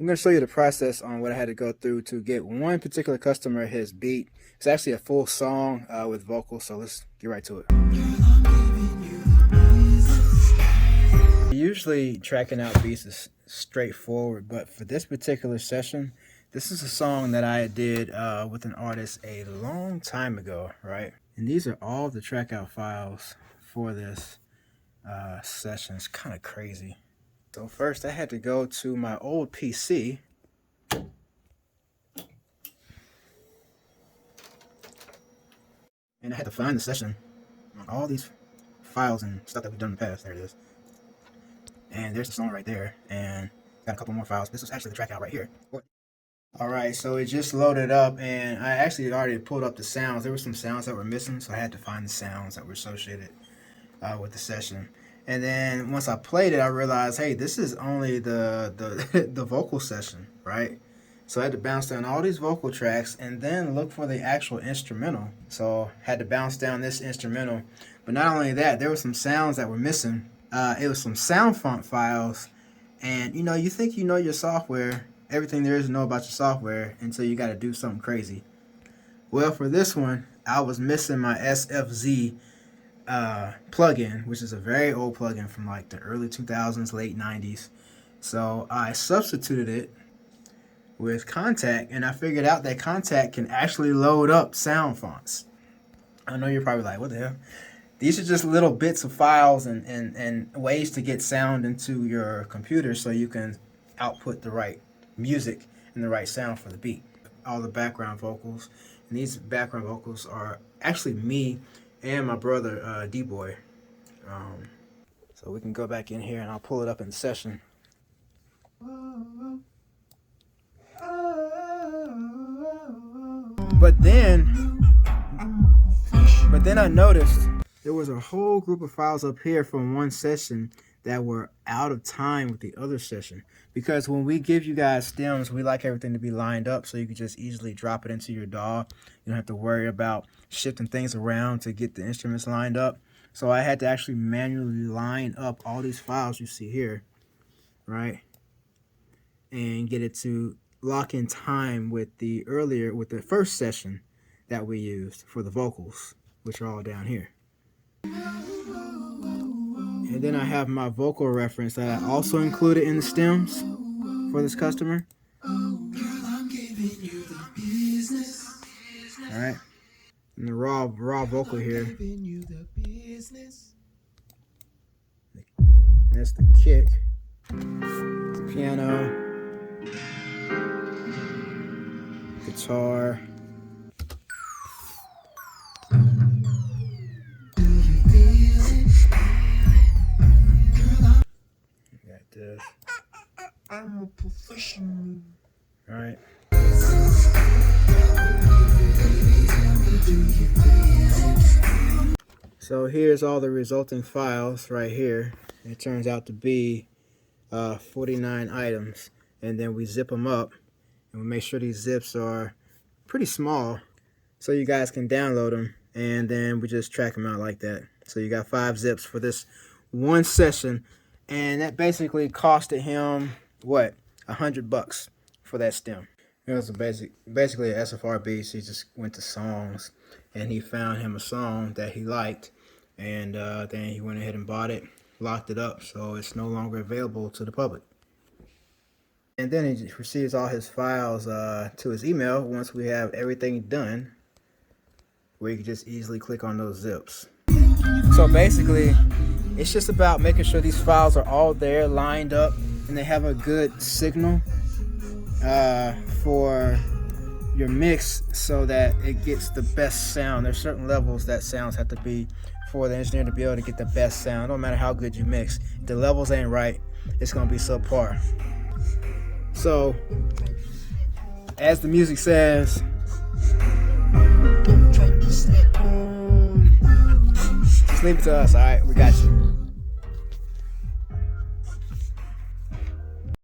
I'm going to show you the process on what I had to go through to get one particular customer his beat. It's actually a full song with vocals, so let's get right to it. Usually tracking out beats is straightforward, but for this particular session, this is a song that I did with an artist a long time ago, right? And these are all the track out files for this session. It's kind of crazy. So first I had to go to my old PC and I had to find the session on all these files and stuff that we've done in the past. There it is. And there's the song right there, and got a couple more files. This was actually the track out right here. Alright, so it just loaded up, and I actually already pulled up the sounds. There were some sounds that were missing, so I had to find the sounds that were associated with the session. And then once I played it, I realized, hey, this is only the the vocal session, right? So I had to bounce down all these vocal tracks and then look for the actual instrumental. So I had to bounce down this instrumental. But not only that, there were some sounds that were missing. It was some sound font files. And you think you know your software, everything there is to know about your software, until you got to do something crazy. Well, for this one, I was missing my SFZ plugin, which is a very old plugin from like the early 2000s, late 90s. So I substituted it with Contact, and I figured out that Contact can actually load up sound fonts. I know you're probably like, what the hell? These are just little bits of files and ways to get sound into your computer so you can output the right music and the right sound for the beat. All the background vocals, and these background vocals are actually me and my brother D-Boy. So we can go back in here and I'll pull it up in the session. But then I noticed there was a whole group of files up here from one session that were out of time with the other session. Because when we give you guys stems, we like everything to be lined up so you can just easily drop it into your DAW. You don't have to worry about shifting things around to get the instruments lined up. So I had to actually manually line up all these files you see here, right? And get it to lock in time with the first session that we used for the vocals, which are all down here. And then I have my vocal reference that I also included in the stems for this customer. Alright. And the raw vocal here. That's the kick. The piano. Guitar. This. I'm a professional. All right. So here's all the resulting files right here. It turns out to be 49 items, and then we zip them up and we make sure these zips are pretty small so you guys can download them, and then we just track them out like that. So you got 5 zips for this one session. And that basically costed him, what, $100 for that stem. It was basically a SFR beat. So he just went to songs, and he found him a song that he liked, and then he went ahead and bought it, locked it up, so it's no longer available to the public. And then he receives all his files to his email once we have everything done, where you can just easily click on those zips. So basically, it's just about making sure these files are all there, lined up, and they have a good signal for your mix so that it gets the best sound. There's certain levels that sounds have to be for the engineer to be able to get the best sound. No matter how good you mix, if the levels ain't right, it's going to be subpar. So, as the music says, just leave it to us, alright? We got you.